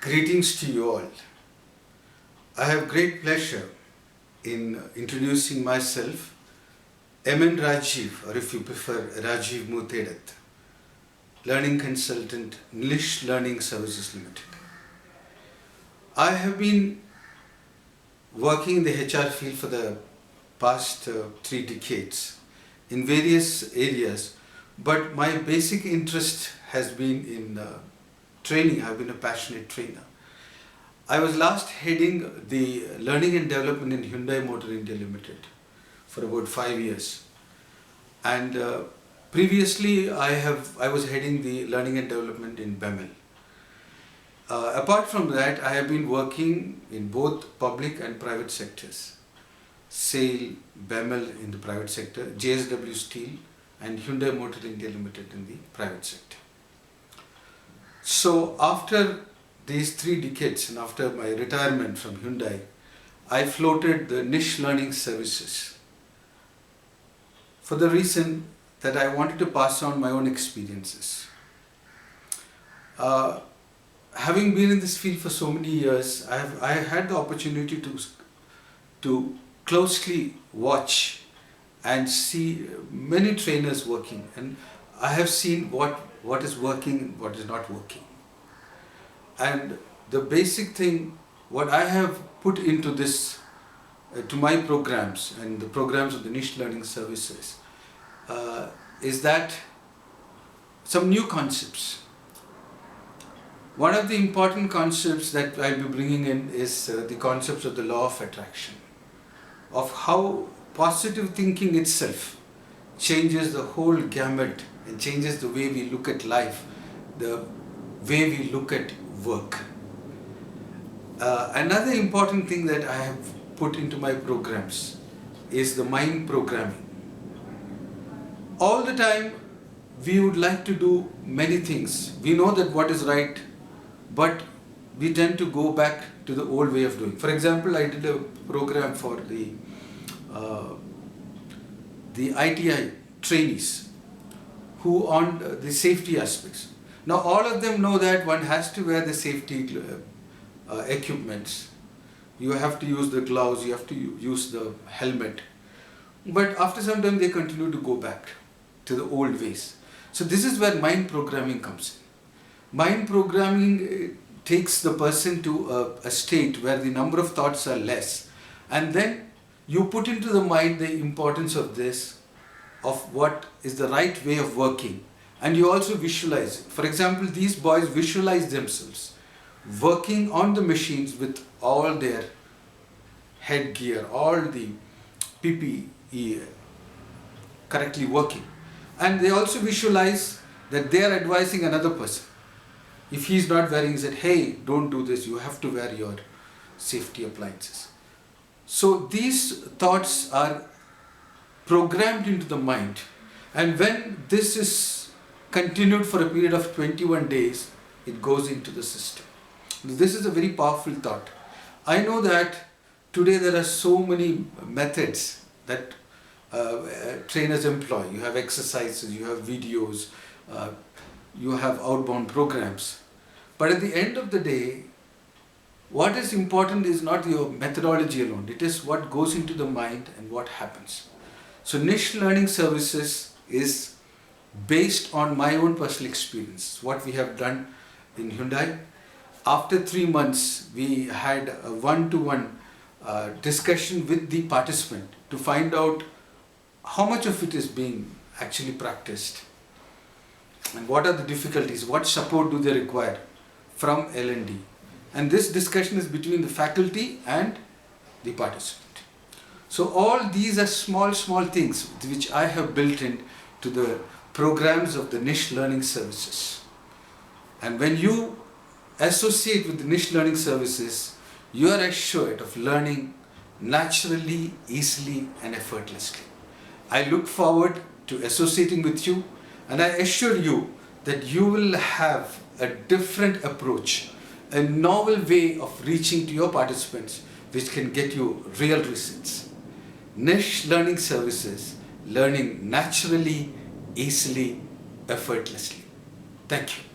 Greetings to you all. I have great pleasure in introducing myself, MN Rajiv, or if you prefer, Rajiv Mutedat, Learning Consultant, NLS Learning Services Limited. I have been working in the HR field for the past 3 decades in various areas, but my basic interest has been in training. I've been a passionate trainer. I was last heading the learning and development in Hyundai Motor India Limited for about 5 years, and previously I was heading the learning and development in BEML. Apart from that, I have been working in both public and private sectors. SAIL, BEML in the private sector, JSW Steel and Hyundai Motor India Limited in the private sector. So after these 3 decades and after my retirement from Hyundai, I floated the NLS Learning Services for the reason that I wanted to pass on my own experiences. Having been in this field for so many years, I had the opportunity to closely watch and see many trainers working, and I have seen what is working and what is not working. And the basic thing, what I have put into this, to my programs and the programs of the NLS Learning Services, is that some new concepts. One of the important concepts that I'll be bringing in is the concepts of the law of attraction, of how positive thinking itself changes the whole gamut and changes the way we look at life, the way we look at work. Another important thing that I have put into my programs is the mind programming. All the time we would like to do many things. We know that what is right, but we tend to go back to the old way of doing. For example, I did a program for the ITI trainees who on the safety aspects. Now all of them know that one has to wear the safety equipments. You have to use the gloves, you have to use the helmet. But after some time they continue to go back to the old ways. So this is where mind programming comes in. Mind programming takes the person to a state where the number of thoughts are less, and then you put into the mind the importance of this, of what is the right way of working, and you also visualize it. For example, these boys visualize themselves working on the machines with all their headgear, all the PPE correctly working, and they also visualize that they are advising another person. If he is not wearing, he said, hey, don't do this, you have to wear your safety appliances. So these thoughts are programmed into the mind, and when this is continued for a period of 21 days, it goes into the system. This is a very powerful thought. I know that today there are so many methods that trainers employ. You have exercises, you have videos, you have outbound programs. But at the end of the day, what is important is not your methodology alone. It is what goes into the mind and what happens. So NLS Learning Services is based on my own personal experience, what we have done in Hyundai. After 3 months, we had a one-to-one discussion with the participant to find out how much of it is being actually practiced and what are the difficulties, what support do they require from L&D. And this discussion is between the faculty and the participant. So all these are small things which I have built in to the programs of the NLS Learning Services. And when you associate with the NLS Learning Services, you are assured of learning naturally, easily and effortlessly. I look forward to associating with you, and I assure you that you will have a different approach, a novel way of reaching to your participants which can get you real results. NLS Learning Services, learning naturally, easily, effortlessly. Thank you.